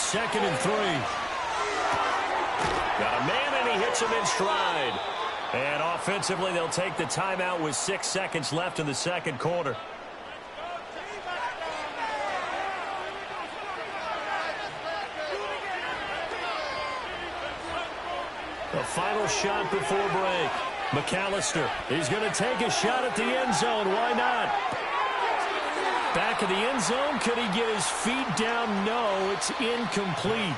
2nd and 3. Got a man, and he hits him in stride. And offensively, they'll take the timeout with 6 seconds left in the second quarter. The final shot before break. McAllister, he's going to take a shot at the end zone. Why not? Back of the end zone. Could he get his feet down? No, it's incomplete.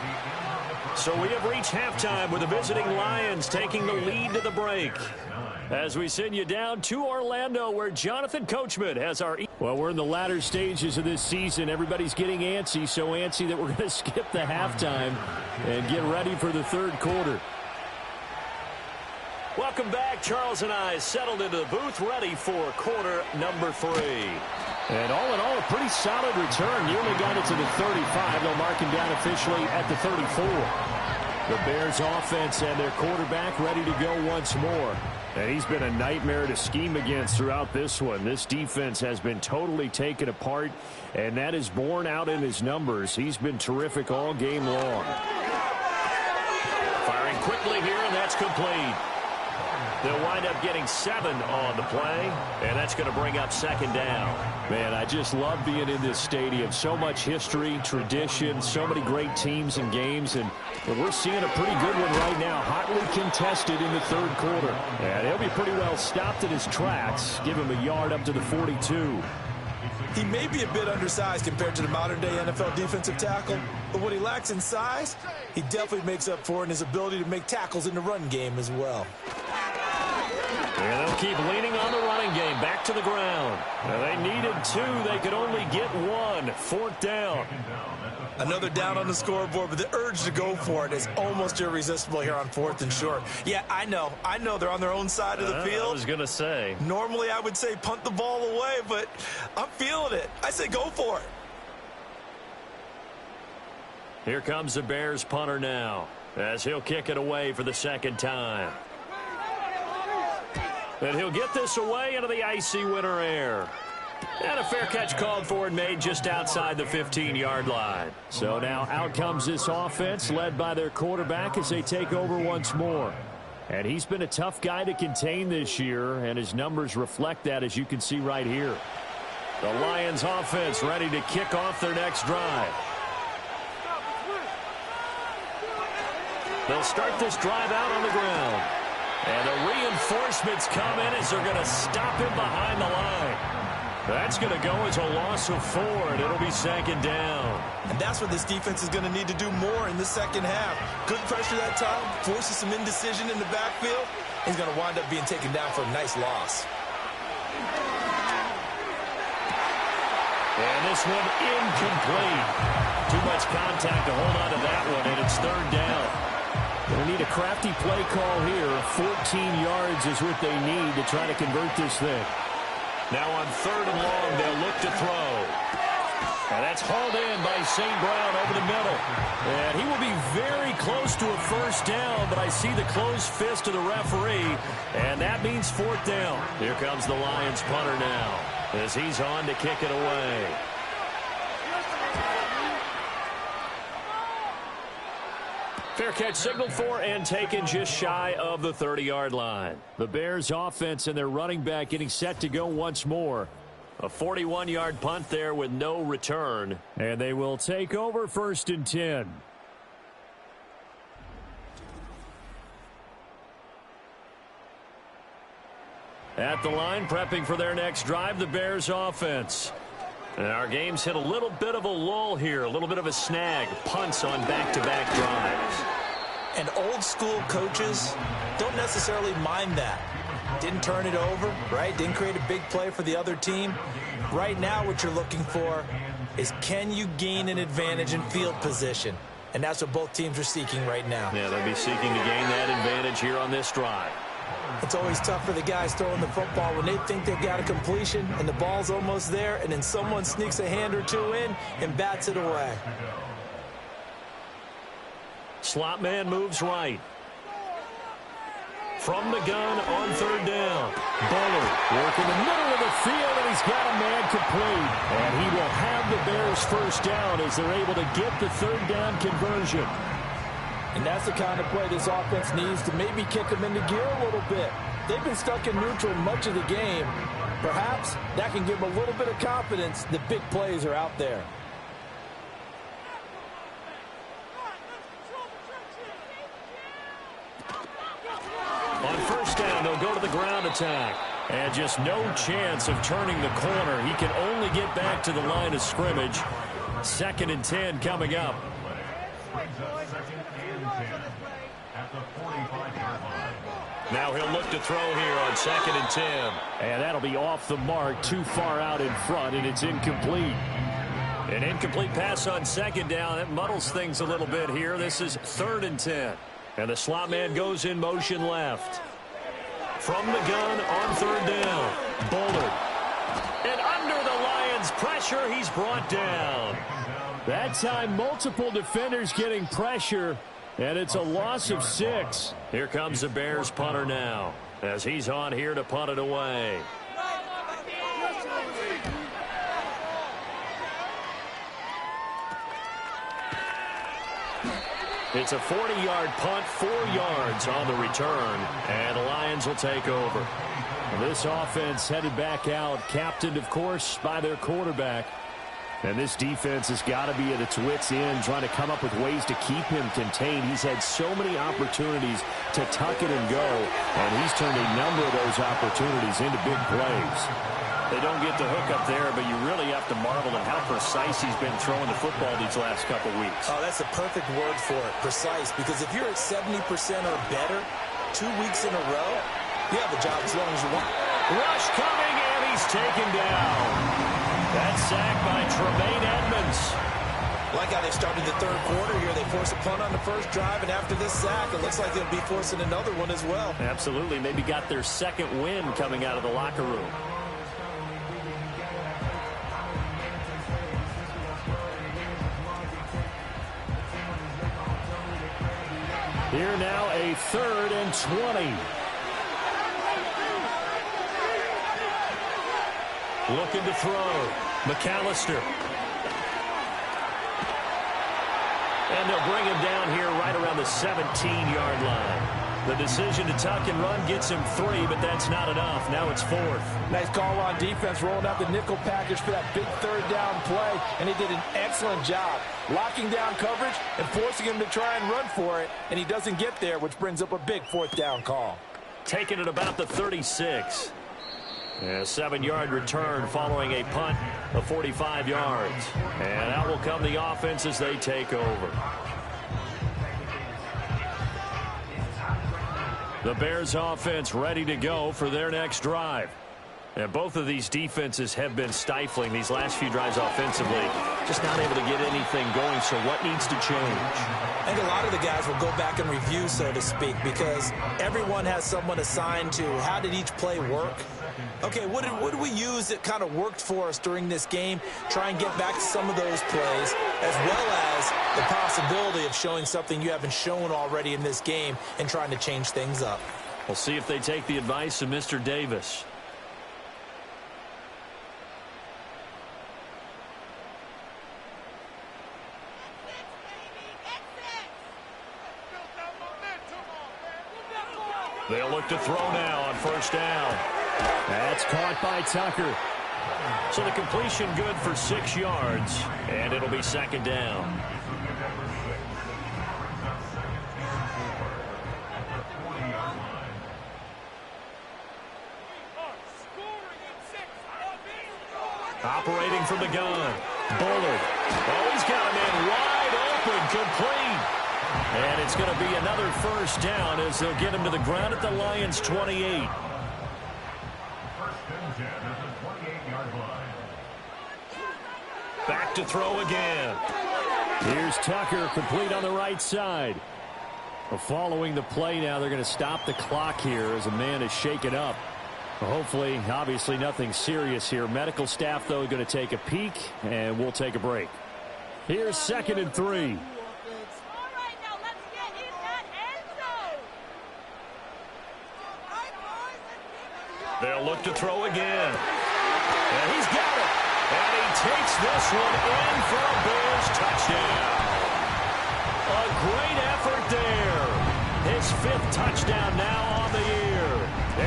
So we have reached halftime with the visiting Lions taking the lead to the break. As we send you down to Orlando, where Jonathan Coachman has our... Well, we're in the latter stages of this season. Everybody's getting antsy, so antsy that we're going to skip the halftime and get ready for the third quarter. Welcome back. Charles and I settled into the booth, ready for quarter number 3. And all in all, a pretty solid return. Nearly got it to the 35. They'll mark him down officially at the 34. The Bears offense and their quarterback ready to go once more. And he's been a nightmare to scheme against throughout this one. This defense has been totally taken apart, and that is borne out in his numbers. He's been terrific all game long. Firing quickly here, and that's complete. They'll wind up getting 7 on the play, and that's going to bring up 2nd down. Man, I just love being in this stadium. So much history, tradition, so many great teams and games, and we're seeing a pretty good one right now, hotly contested in the third quarter. And he'll be pretty well stopped in his tracks. Give him a yard up to the 42. He may be a bit undersized compared to the modern-day NFL defensive tackle, but what he lacks in size, he definitely makes up for in his ability to make tackles in the run game as well. And they'll keep leaning on the running game. Back to the ground. Now, they needed 2. They could only get 1. 4th down. Another down on the scoreboard, but the urge to go for it is almost irresistible here on 4th and short. Yeah, I know they're on their own side of the field. I was going to say. Normally, I would say punt the ball away, but I'm feeling it. I say go for it. Here comes the Bears punter now, as he'll kick it away for the 2nd time. And he'll get this away into the icy winter air. And a fair catch called for and made just outside the 15-yard line. So now out comes this offense, led by their quarterback as they take over once more. And he's been a tough guy to contain this year, and his numbers reflect that, as you can see right here. The Lions offense ready to kick off their next drive. They'll start this drive out on the ground. And the reinforcements come in as they're going to stop him behind the line. That's going to go as a loss of 4, and it'll be 2nd down. And that's what this defense is going to need to do more in the second half. Good pressure that time, forces some indecision in the backfield. He's going to wind up being taken down for a nice loss. And this one incomplete. Too much contact to hold on to that one, and it's 3rd down. They'll need a crafty play call here. 14 yards is what they need to try to convert this thing. Now on 3rd and long, they'll look to throw. And that's hauled in by St. Brown over the middle. And he will be very close to a 1st down, but I see the closed fist of the referee, and that means 4th down. Here comes the Lions punter now, as he's on to kick it away. Fair catch signaled for and taken just shy of the 30-yard line. The Bears offense and their running back getting set to go once more. A 41-yard punt there with no return. And they will take over 1st and 10. At the line, prepping for their next drive, the Bears offense. And our game's hit a little bit of a lull here, a little bit of a snag. Punts on back-to-back drives. And old-school coaches don't necessarily mind that. Didn't turn it over, right? Didn't create a big play for the other team. Right now what you're looking for is, can you gain an advantage in field position? And that's what both teams are seeking right now. Yeah, they'll be seeking to gain that advantage here on this drive. It's always tough for the guys throwing the football when they think they've got a completion and the ball's almost there, and then someone sneaks a hand or two in and bats it away. Slot man moves right. From the gun on 3rd down. Bullard Working the middle of the field, and he's got a man complete. And he will have the Bears first down as they're able to get the third down conversion. And that's the kind of play this offense needs to maybe kick them into gear a little bit. They've been stuck in neutral much of the game. Perhaps that can give them a little bit of confidence that big plays are out there. On first down, they'll go to the ground attack. And just no chance of turning the corner. He can only get back to the line of scrimmage. 2nd and 10 coming up. Now he'll look to throw here on 2nd and 10. And that'll be off the mark, too far out in front, and it's incomplete. An incomplete pass on 2nd down. That muddles things a little bit here. This is 3rd and 10. And the slot man goes in motion left. From the gun on 3rd down. Bullard. And under the Lions' pressure, he's brought down. That time, multiple defenders getting pressure, and it's a loss of 6. Here comes the Bears punter now, as he's on here to punt it away. It's a 40-yard punt, 4 yards on the return, and the Lions will take over. This offense headed back out, captained, of course, by their quarterback. And this defense has got to be at its wits' end, trying to come up with ways to keep him contained. He's had so many opportunities to tuck it and go, and he's turned a number of those opportunities into big plays. They don't get the hook up there, but you really have to marvel at how precise he's been throwing the football these last couple weeks. Oh, that's a perfect word for it, precise, because if you're at 70% or better 2 weeks in a row, you have a job as long as you want. Rush coming, and he's taken down. That's sacked by Tremaine Edmonds. Like how they started the 3rd quarter here. They forced a punt on the first drive, and after this sack, it looks like they'll be forcing another one as well. Absolutely. Maybe got their 2nd win coming out of the locker room. Here now a 3rd and 20. Looking to throw. McAllister. And they'll bring him down here right around the 17-yard line. The decision to tuck and run gets him 3, but that's not enough. Now it's 4th. Nice call on defense, rolling out the nickel package for that big 3rd down play, and he did an excellent job locking down coverage and forcing him to try and run for it, and he doesn't get there, which brings up a big 4th down call. Taking it about the 36. A 7-yard return following a punt of 45 yards. And out will come the offense as they take over. The Bears offense ready to go for their next drive. And both of these defenses have been stifling these last few drives offensively. Just not able to get anything going, so what needs to change? I think a lot of the guys will go back and review, so to speak, because everyone has someone assigned to how did each play work. Okay, what did we use that kind of worked for us during this game? Try and get back to some of those plays, as well as the possibility of showing something you haven't shown already in this game and trying to change things up. We'll see if they take the advice of Mr. Davis. They'll look to throw now on first down. That's caught by Tucker. So the completion good for 6 yards, and it'll be 2nd down. Operating from the gun. Bullard. Oh, he's got a man wide open, complete. And it's going to be another first down as they'll get him to the ground at the Lions' 28. Back to throw again. Here's Tucker, complete on the right side. Well, following the play now, they're going to stop the clock here as a man is shaken up. Well, hopefully, obviously nothing serious here. Medical staff, though, going to take a peek, and we'll take a break. Here's 2nd and 3. They'll look to throw again. And he's got it. And he takes this one in for a Bears touchdown. A great effort there. His 5th touchdown now on the year.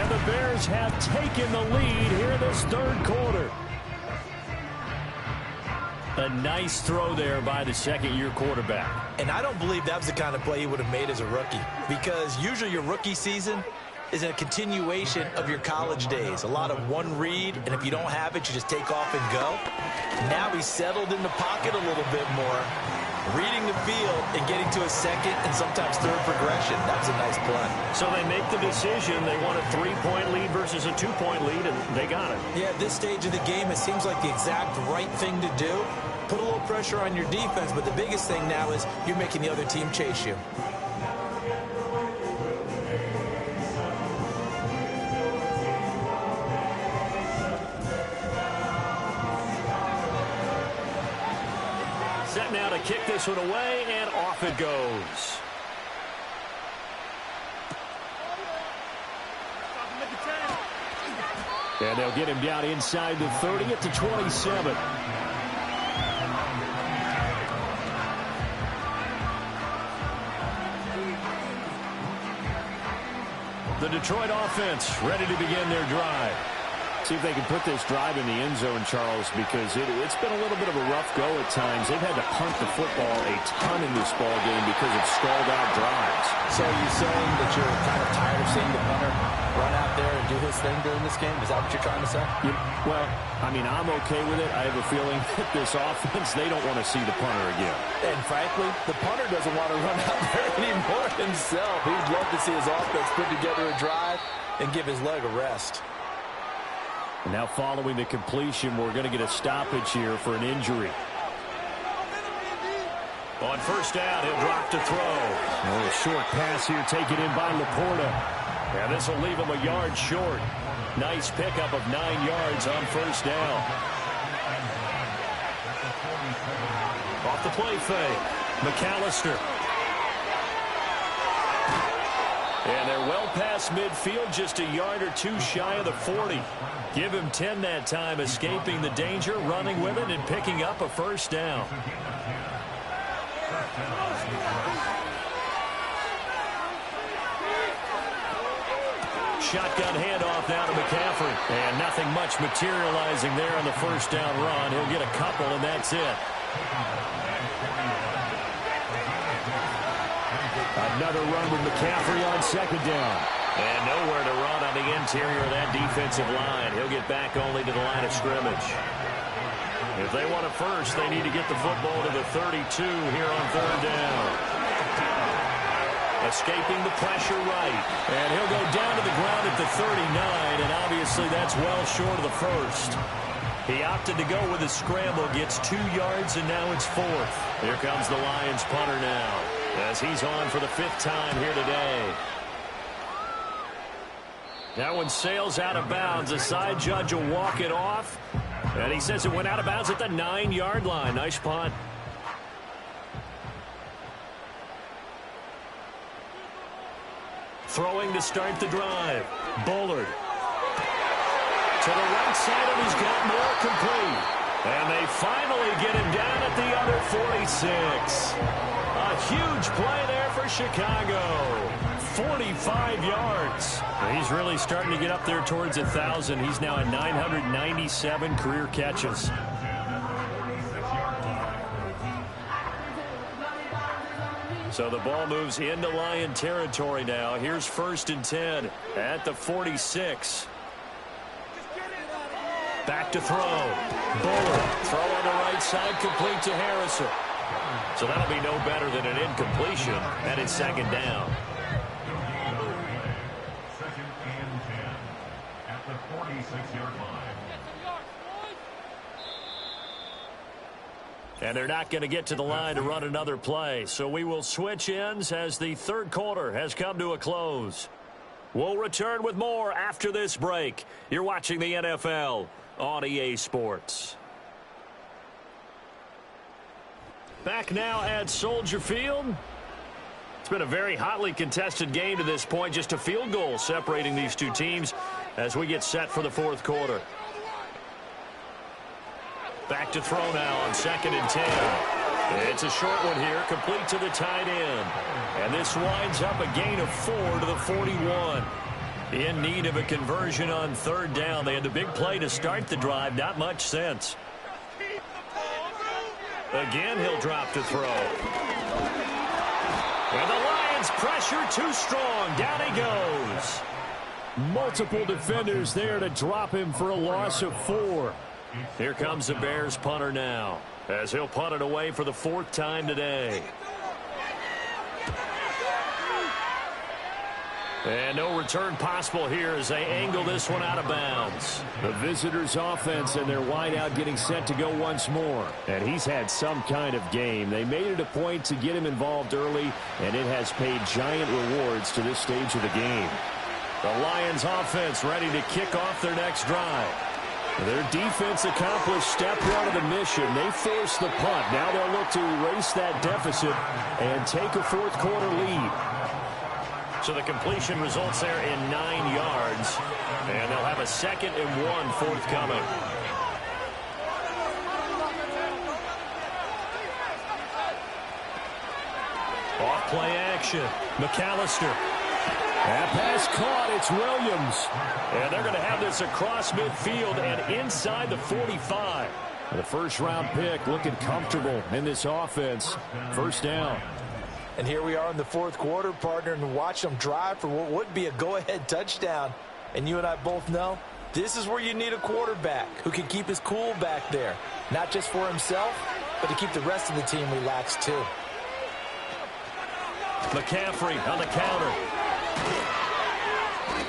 And the Bears have taken the lead here this 3rd quarter. A nice throw there by the second-year quarterback. And I don't believe that was the kind of play he would have made as a rookie, because usually your rookie season is a continuation of your college days. A lot of one read, and if you don't have it, you just take off and go. Now he's settled in the pocket a little bit more, reading the field and getting to a second and sometimes third progression. That was a nice play. So they make the decision. They want a 3-point lead versus a 2-point lead, and they got it. Yeah, at this stage of the game, it seems like the exact right thing to do. Put a little pressure on your defense, but the biggest thing now is you're making the other team chase you. Set now to kick this one away, and off it goes. And they'll get him down inside the 30 at the 27. The Detroit offense ready to begin their drive. See if they can put this drive in the end zone, Charles, because it's been a little bit of a rough go at times. They've had to punt the football a ton in this ball game because of stalled-out drives. So you're saying that you're kind of tired of seeing the punter run out there and do his thing during this game? Is that what you're trying to say? Yeah, well, I mean, I'm okay with it. I have a feeling that this offense, they don't want to see the punter again. And frankly, the punter doesn't want to run out there anymore himself. He'd love to see his offense put together a drive and give his leg a rest. And now following the completion, we're going to get a stoppage here for an injury. On first down, he'll drop to throw. Oh, a short pass here taken in by Laporta. And this will leave him a yard short. Nice pickup of 9 yards on first down. Off the play fake. McAllister. And they're well past midfield, just a yard or 2 shy of the 40. Give him 10 that time, escaping the danger, running with it, and picking up a first down. Shotgun handoff now to McCaffrey. And nothing much materializing there on the first down run. He'll get a couple, and that's it. Another run with McCaffrey on second down. And nowhere to run on the interior of that defensive line. He'll get back only to the line of scrimmage. If they want it first, they need to get the football to the 32 here on third down. Escaping the pressure right. And he'll go down to the ground at the 39, and obviously that's well short of the first. He opted to go with a scramble, gets 2 yards, and now it's 4th. Here comes the Lions punter now, as he's on for the 5th time here today. That one sails out of bounds. The side judge will walk it off. And he says it went out of bounds at the 9-yard line. Nice punt. Throwing to start the drive. Bullard. To the right side, and he's got more complete. And they finally get him down at the other 46. A huge play there for Chicago. 45 yards. He's really starting to get up there towards 1,000. He's now at 997 career catches. So the ball moves into Lion territory now. Here's 1st and 10 at the 46. Back to throw. Bullard. Throw on the right side, complete to Harrison. So that'll be no better than an incompletion, and it's 2nd down. Second and 10 at the 46-yard line. And they're not going to get to the line to run another play. So we will switch ends as the 3rd quarter has come to a close. We'll return with more after this break. You're watching the NFL on EA Sports. Back now at Soldier Field. It's been a very hotly contested game to this point. Just a field goal separating these two teams. as we get set for the fourth quarter. Back to throw now on 2nd and 10. It's a short one here, complete to the tight end. And this winds up a gain of 4 to the 41. In need of a conversion on 3rd down. They had the big play to start the drive. Not much sense. Again, he'll drop to throw. And the Lions pressure too strong. Down he goes. Multiple defenders there to drop him for a loss of 4. Here comes the Bears punter now, as he'll punt it away for the 4th time today. And no return possible here as they angle this one out of bounds. The visitors' offense and their wideout getting set to go once more. And he's had some kind of game. They made it a point to get him involved early, and it has paid giant rewards to this stage of the game. The Lions' offense ready to kick off their next drive. Their defense accomplished step 1 of the mission. They forced the punt. Now they'll look to erase that deficit and take a fourth quarter lead. So the completion results there in 9 yards. And they'll have a 2nd and 1 forthcoming. Off play action. McAllister. That pass caught. It's Williams. And they're going to have this across midfield and inside the 45. The first-round pick looking comfortable in this offense. First down. And here we are in the fourth quarter, partner, and watch them drive for what would be a go-ahead touchdown. And you and I both know this is where you need a quarterback who can keep his cool back there. Not just for himself, but to keep the rest of the team relaxed too. McCaffrey on the counter.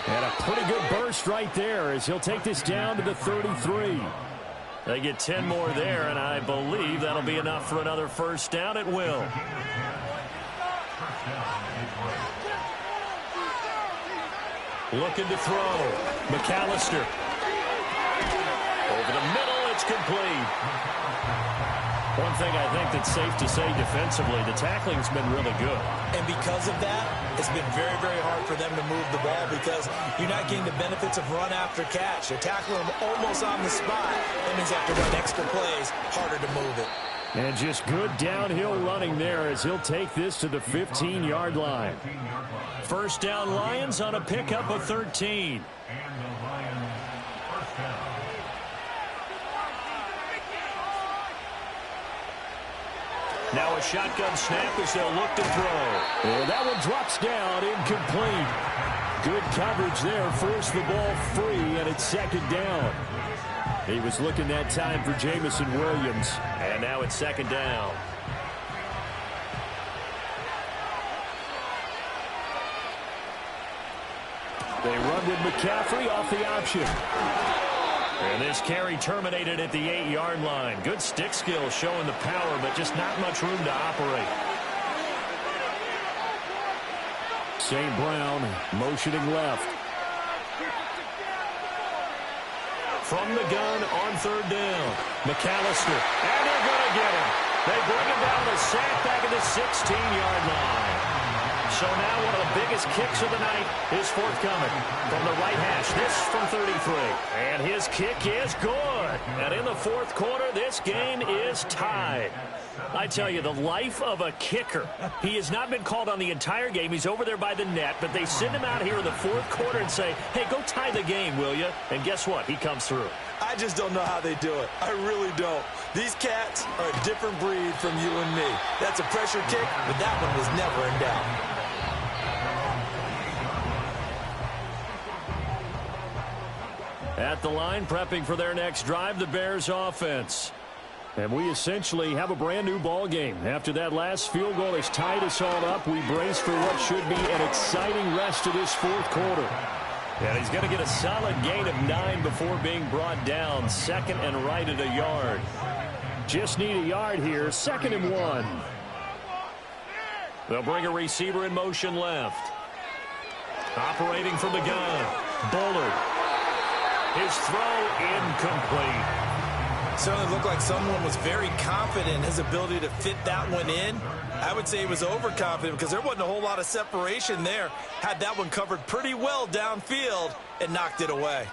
And a pretty good burst right there as he'll take this down to the 33. They get 10 more there, and I believe that'll be enough for another first down. It will. Looking to throw. McAllister. Over the middle, it's complete. One thing I think that's safe to say defensively, the tackling's been really good. And because of that, it's been very, very hard for them to move the ball because you're not getting the benefits of run after catch. They're tackling them almost on the spot. That means they have to run extra plays, harder to move it. And just good downhill running there as he'll take this to the 15-yard line. First down Lions on a pickup of 13. Now a shotgun snap as they'll look to throw. And that one drops down, incomplete. Good coverage there, forced the ball free, and it's 2nd down. He was looking that time for Jameson Williams. And now it's 2nd down. They run with McCaffrey off the option. And this carry terminated at the 8-yard line. Good stick skill showing the power, but just not much room to operate. St. Brown motioning left. From the gun on 3rd down. McAllister. And they're going to get him. They bring him down a sack back at the 16-yard line. So now one of the biggest kicks of the night is forthcoming from the right hash. This from 33. And his kick is good. And in the fourth quarter, this game is tied. I tell you, the life of a kicker. He has not been called on the entire game. He's over there by the net. But they send him out here in the fourth quarter and say, hey, go tie the game, will you? And guess what? He comes through. I just don't know how they do it. I really don't. These cats are a different breed from you and me. That's a pressure kick, but that one was never in doubt. At the line, prepping for their next drive, the Bears offense. And we essentially have a brand new ball game. After that last field goal has tied us all up, we brace for what should be an exciting rest of this fourth quarter. And he's going to get a solid gain of 9 before being brought down. 2nd and right at a yard. Just need a yard here. 2nd and 1. They'll bring a receiver in motion left. Operating from the gun. Bullard. His throw incomplete. Certainly looked like someone was very confident in his ability to fit that one in. I would say he was overconfident because there wasn't a whole lot of separation there. Had that one covered pretty well downfield and knocked it away.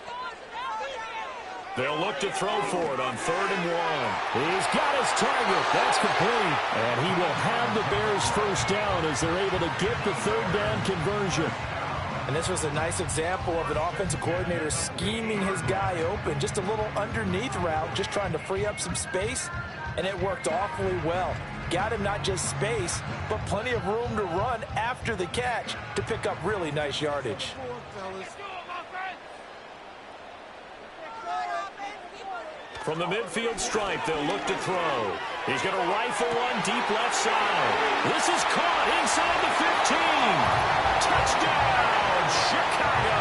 They'll look to throw for it on 3rd and 1. He's got his target. That's complete. And he will have the Bears first down as they're able to get the 3rd down conversion. And this was a nice example of an offensive coordinator scheming his guy open. Just a little underneath route, just trying to free up some space, and it worked awfully well. Got him not just space, but plenty of room to run after the catch to pick up really nice yardage. From the midfield stripe, they'll look to throw. He's going to rifle one deep left side. This is caught inside the 15. Touchdown, Chicago.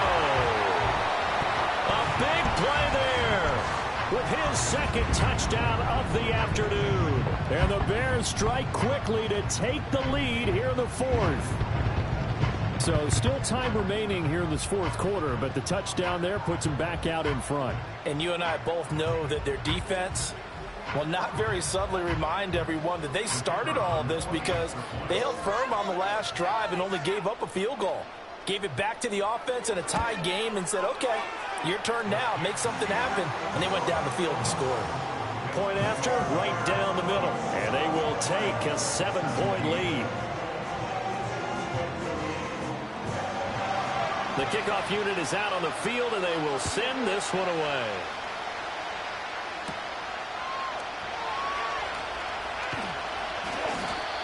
A big play there with his 2nd touchdown of the afternoon. And the Bears strike quickly to take the lead here in the 4th. So still time remaining here in this 4th quarter, but the touchdown there puts them back out in front. And you and I both know that their defense will not very subtly remind everyone that they started all of this because they held firm on the last drive and only gave up a field goal. Gave it back to the offense in a tie game and said, okay, your turn now, make something happen. And they went down the field and scored. Point after, right down the middle. And they will take a 7-point lead. The kickoff unit is out on the field, and they will send this one away.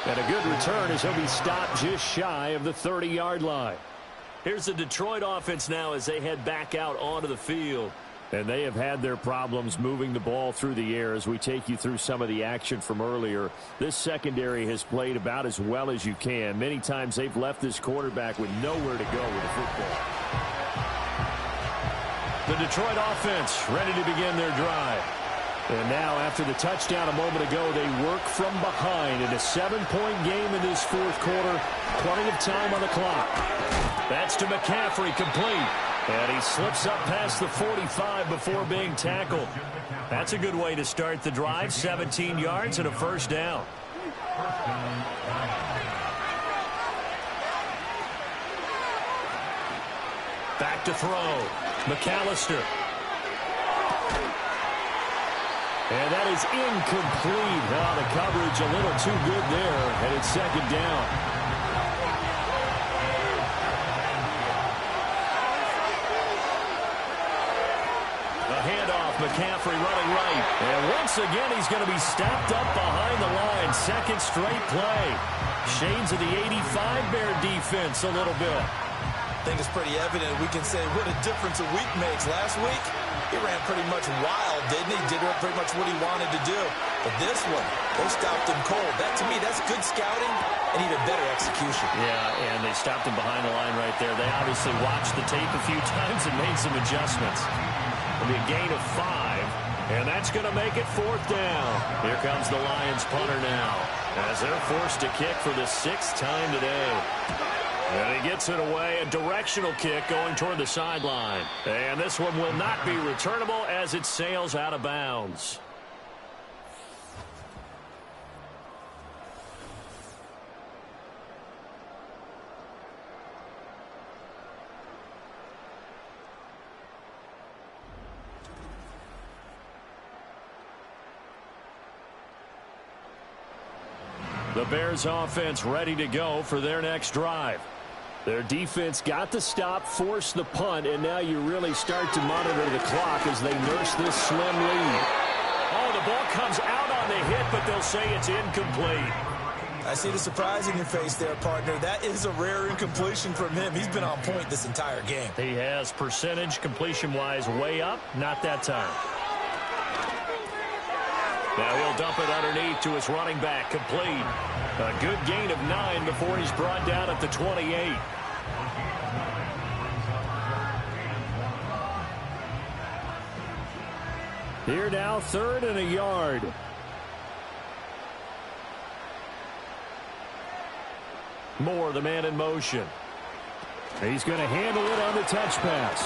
And a good return as he'll be stopped just shy of the 30-yard line. Here's the Detroit offense now as they head back out onto the field. And they have had their problems moving the ball through the air as we take you through some of the action from earlier. This secondary has played about as well as you can. Many times they've left this quarterback with nowhere to go with the football. The Detroit offense ready to begin their drive. And now after the touchdown a moment ago, they work from behind in a 7-point game in this 4th quarter. Plenty of time on the clock. That's to McCaffrey, complete. And he slips up past the 45 before being tackled. That's a good way to start the drive. 17 yards and a first down. Back to throw. McAllister. And that is incomplete. Oh, the coverage a little too good there. And it's 2nd down. McCaffrey running right. And once again, he's going to be stopped up behind the line. 2nd straight play. Shades of the 85 Bear defense a little bit. I think it's pretty evident. We can say what a difference a week makes. Last week, he ran pretty much wild, didn't he? Did pretty much what he wanted to do. But this one, they stopped him cold. That, to me, that's good scouting and even better execution. Yeah, and they stopped him behind the line right there. They obviously watched the tape a few times and made some adjustments. It'll be a gain of 5, and that's going to make it 4th down. Here comes the Lions punter now as they're forced to kick for the 6th time today. And he gets it away, a directional kick going toward the sideline. And this one will not be returnable as it sails out of bounds. The Bears offense ready to go for their next drive. Their defense got the stop, forced the punt, and now you really start to monitor the clock as they nurse this slim lead. Oh, the ball comes out on the hit, but they'll say it's incomplete. I see the surprise in your face there, partner. That is a rare incompletion from him. He's been on point this entire game. He has percentage completion-wise way up, not that time. Now he'll dump it underneath to his running back, complete. A good gain of 9 before he's brought down at the 28. Here now, 3rd and a yard. Moore, the man in motion. He's going to handle it on the touch pass.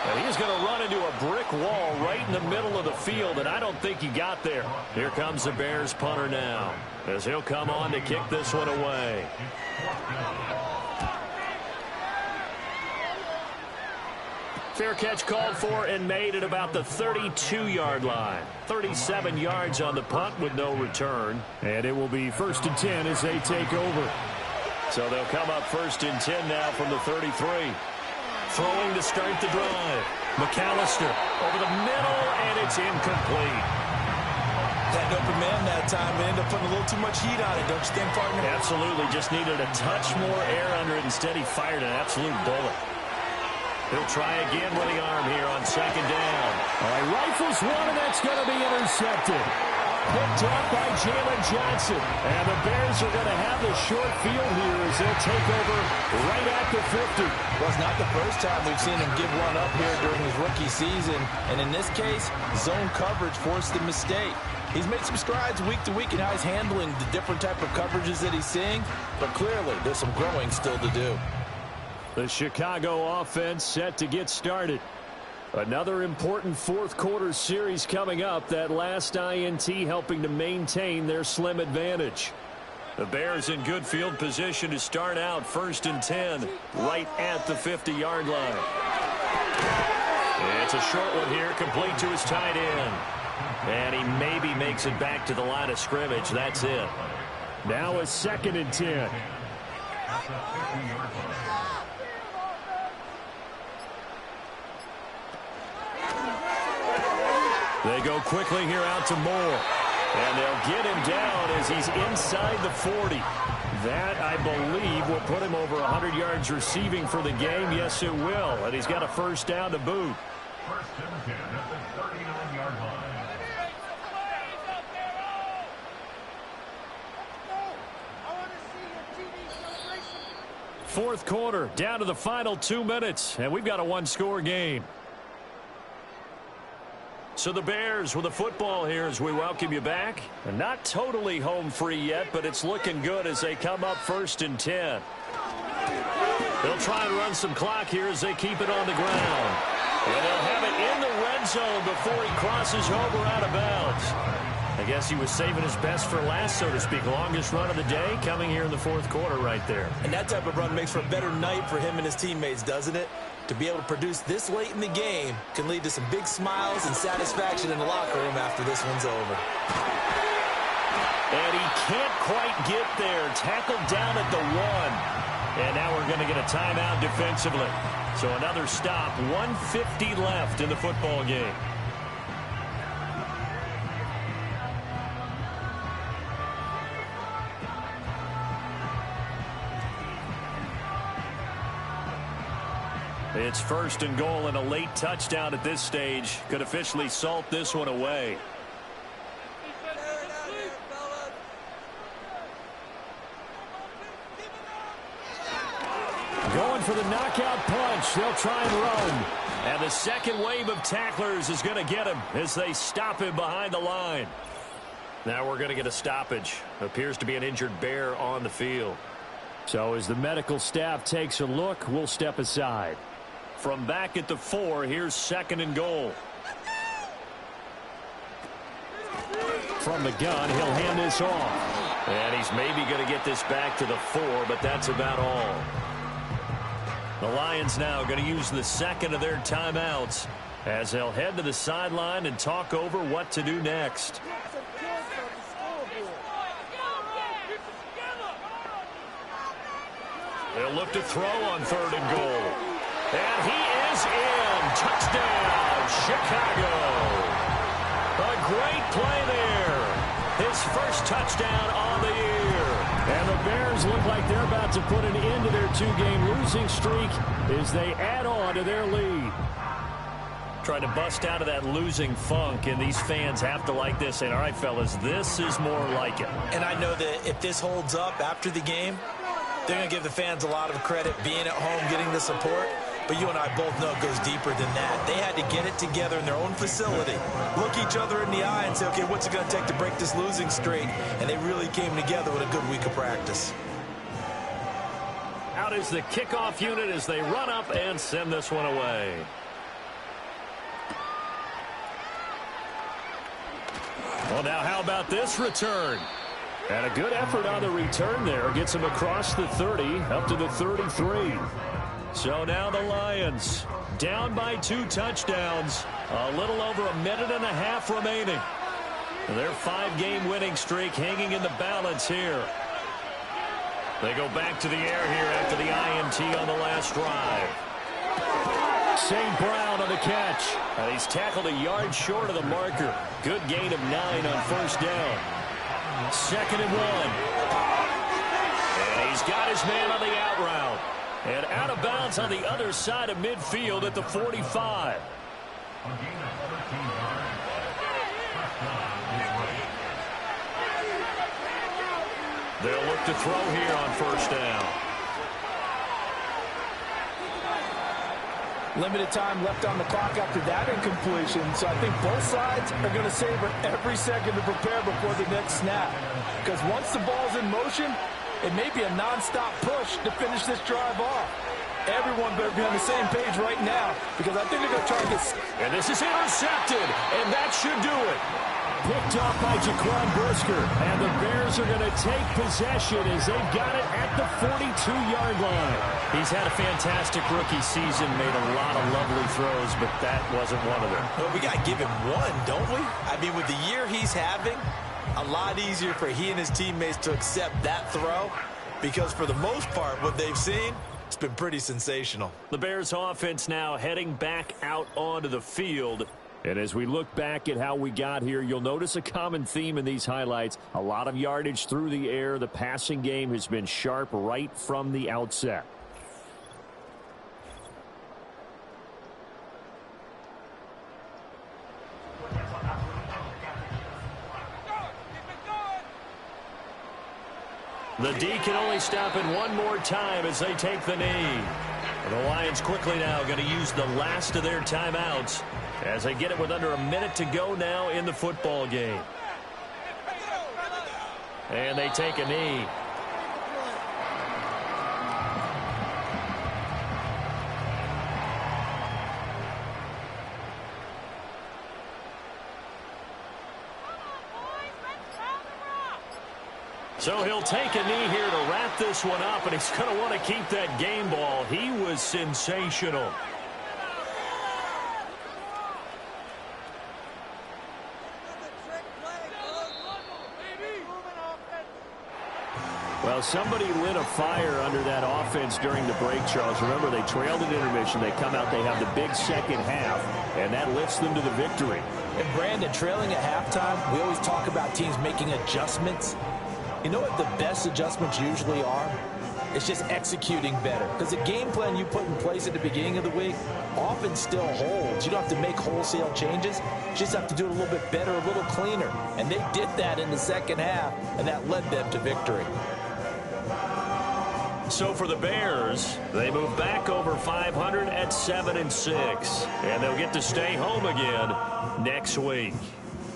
And he's going to run into a brick wall right in the middle of the field, and I don't think he got there. Here comes the Bears punter now, as he'll come on to kick this one away. Fair catch called for and made at about the 32-yard line. 37 yards on the punt with no return. And it will be 1st and 10 as they take over. So they'll come up 1st and 10 now from the 33. Throwing to start the drive. McAllister over the middle, and it's incomplete. Had an open man that time, but ended up putting a little too much heat on it, don't you think, partner? Absolutely. Just needed a touch more air under it. Instead, he fired an absolute bullet. He'll try again with the arm here on 2nd down. All right, rifles one, and that's going to be intercepted. Picked up by Jalen Johnson. And the Bears are going to have the short field here as they'll take over right at the 50. Well, it's not the first time we've seen him give one up here during his rookie season. And in this case, zone coverage forced the mistake. He's made some strides week to week in how he's handling the different type of coverages that he's seeing. But clearly, there's some growing still to do. The Chicago offense set to get started. Another important 4th quarter series coming up. That last INT helping to maintain their slim advantage. The Bears in good field position to start out 1st and 10 right at the 50-yard line. It's a short one here, complete to his tight end. And he maybe makes it back to the line of scrimmage. That's it. Now a 2nd and 10. They go quickly here out to Moore. And they'll get him down as he's inside the 40. That, I believe, will put him over 100 yards receiving for the game. Yes, it will. And he's got a 1st down to boot. 1st and 10 at the 39-yard line. Fourth quarter, down to the final 2 minutes. And we've got a one-score game. So the Bears with the football here as we welcome you back. And not totally home free yet, but it's looking good as they come up 1st and 10. They'll try and run some clock here as they keep it on the ground. And they'll have it in the red zone before he crosses over out of bounds. I guess he was saving his best for last, so to speak. Longest run of the day coming here in the 4th quarter right there. And that type of run makes for a better night for him and his teammates, doesn't it? To be able to produce this late in the game can lead to some big smiles and satisfaction in the locker room after this one's over. And he can't quite get there. Tackled down at the 1. And now we're going to get a timeout defensively. So another stop. 1:50 left in the football game. It's 1st and goal, and a late touchdown at this stage could officially salt this one away. Going for the knockout punch. They'll try and run. And the second wave of tacklers is going to get him as they stop him behind the line. Now we're going to get a stoppage. Appears to be an injured Bear on the field. So as the medical staff takes a look, we'll step aside. From back at the 4, here's 2nd and goal. From the gun, he'll hand this off. And he's maybe going to get this back to the 4, but that's about all. The Lions now going to use the 2nd of their timeouts as they'll head to the sideline and talk over what to do next. They'll look to throw on 3rd and goal. And he is in. Touchdown, Chicago. A great play there. His first touchdown on the year. And the Bears look like they're about to put an end to their 2-game losing streak as they add on to their lead. Trying to bust out of that losing funk, and these fans have to like this. And all right, fellas, this is more like it. And I know that if this holds up after the game, they're going to give the fans a lot of credit being at home, getting the support. But you and I both know it goes deeper than that. They had to get it together in their own facility, look each other in the eye and say, okay, what's it going to take to break this losing streak? And they really came together with a good week of practice. Out is the kickoff unit as they run up and send this one away. Well, now how about this return? And a good effort on the return there. Gets him across the 30, up to the 33. So now the Lions down by 2 touchdowns. A little over a minute and a half remaining. Their 5-game winning streak hanging in the balance here. They go back to the air here after the INT on the last drive. St. Brown on the catch. And he's tackled a yard short of the marker. Good gain of 9 on first down. 2nd and 1. And he's got his man on the out route. And out of bounds on the other side of midfield at the 45. They'll look to throw here on first down. Limited time left on the clock after that incompletion, so I think both sides are going to savor every second to prepare before the next snap. Because once the ball's in motion, it may be a non-stop push to finish this drive off. Everyone better be on the same page right now, because I think they're going to try to get... And this is intercepted, and that should do it. Picked off by Jaquan Brisker, and the Bears are going to take possession as they've got it at the 42-yard line. He's had a fantastic rookie season, made a lot of lovely throws, but that wasn't one of them. Well, we got to give him one, don't we? I mean, with the year he's having, a lot easier for he and his teammates to accept that throw, because for the most part, what they've seen, it's been pretty sensational. The Bears offense now heading back out onto the field. And as we look back at how we got here, you'll notice a common theme in these highlights. A lot of yardage through the air. The passing game has been sharp right from the outset. The D can only stop it one more time as they take the knee. The Lions quickly now going to use the last of their timeouts as they get it with under a minute to go now in the football game. And they take a knee. So he'll take a knee here to wrap this one up, and he's going to want to keep that game ball. He was sensational. Well, somebody lit a fire under that offense during the break, Charles. Remember, they trailed at intermission. They come out, they have the big second half, and that lifts them to the victory. And Brandon, trailing at halftime, we always talk about teams making adjustments. You know what the best adjustments usually are? It's just executing better. Because the game plan you put in place at the beginning of the week often still holds. You don't have to make wholesale changes. You just have to do it a little bit better, a little cleaner. And they did that in the second half, and that led them to victory. So for the Bears, they move back over 500 at 7-6. And they'll get to stay home again next week.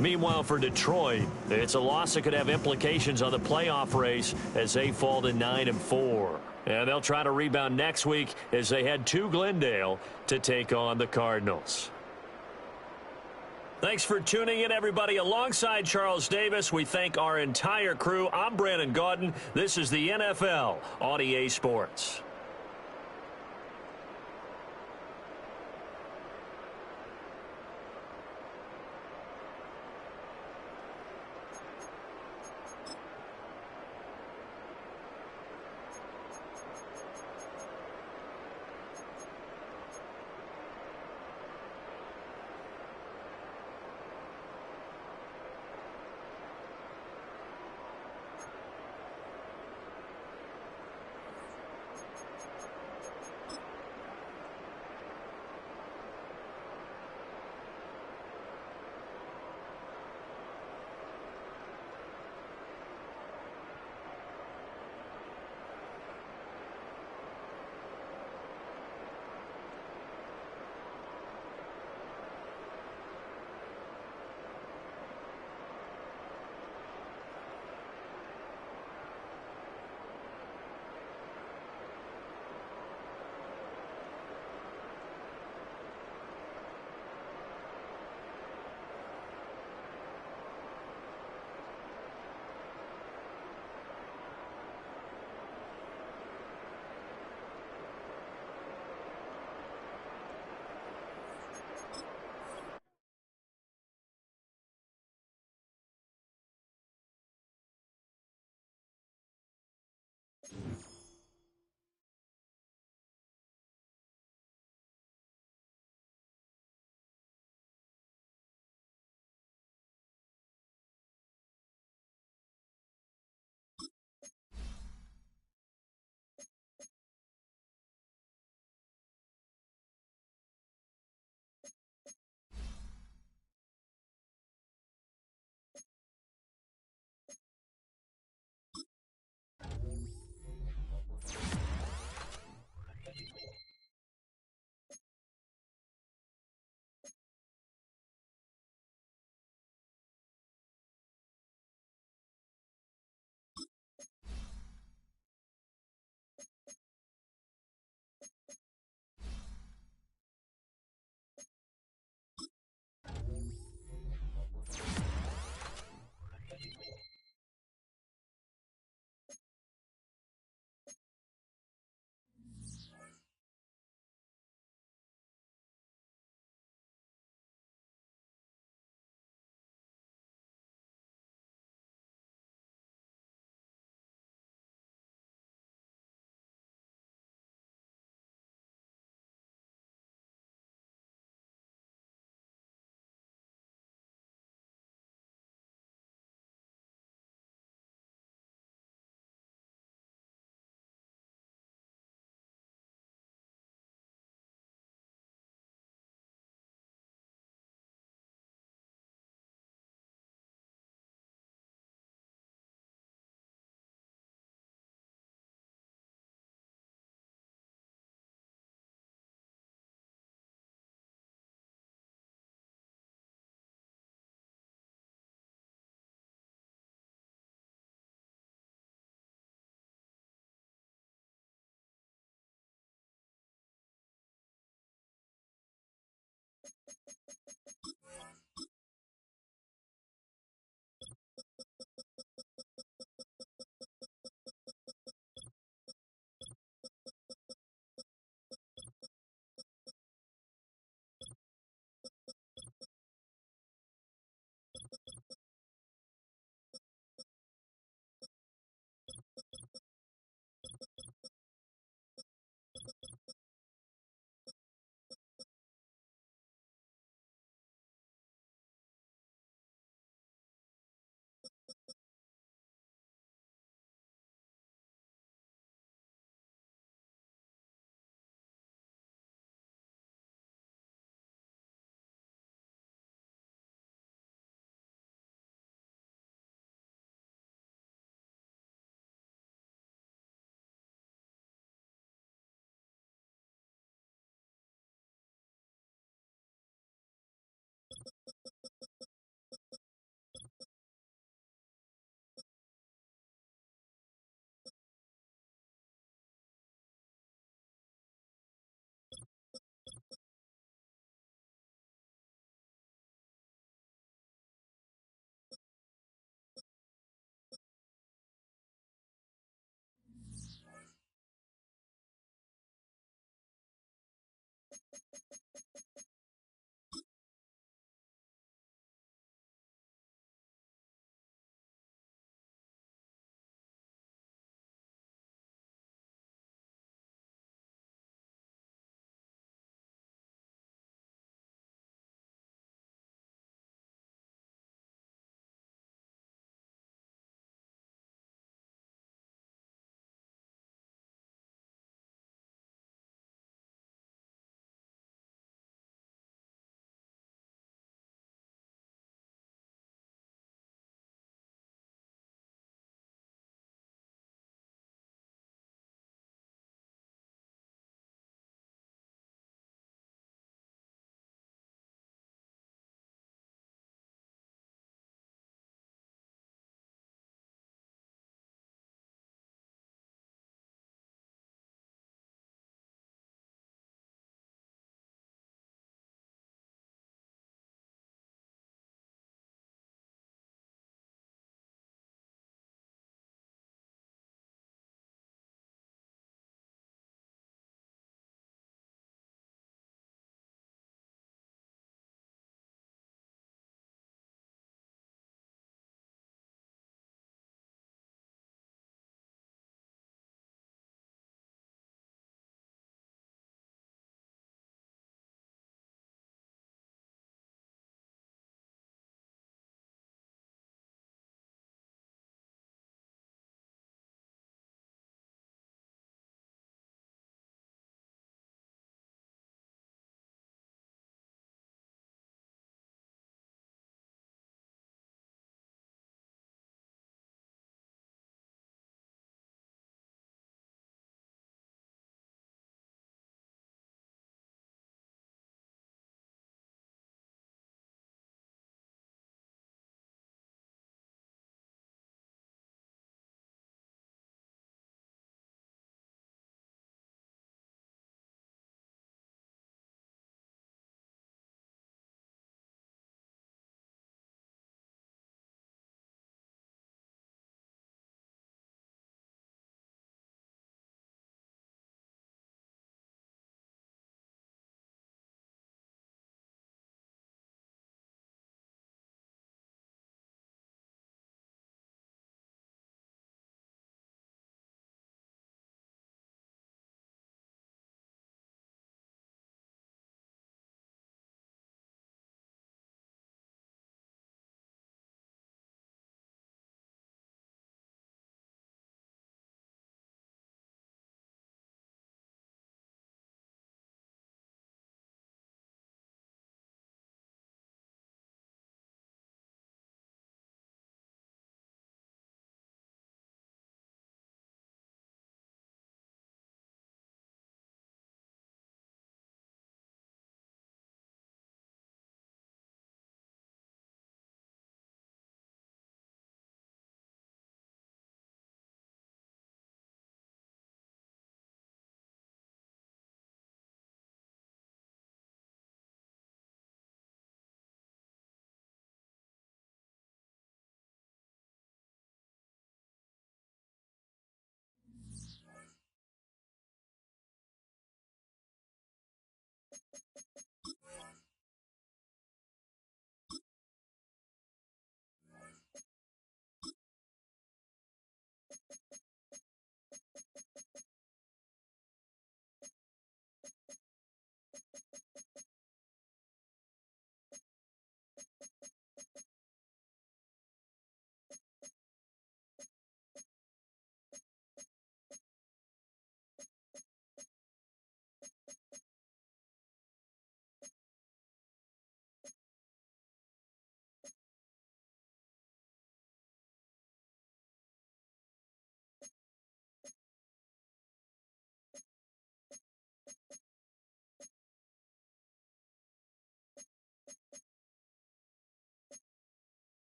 Meanwhile, for Detroit, it's a loss that could have implications on the playoff race as they fall to 9-4. And they'll try to rebound next week as they head to Glendale to take on the Cardinals. Thanks for tuning in, everybody. Alongside Charles Davis, we thank our entire crew. I'm Brandon Gaudin. This is the NFL on EA Sports.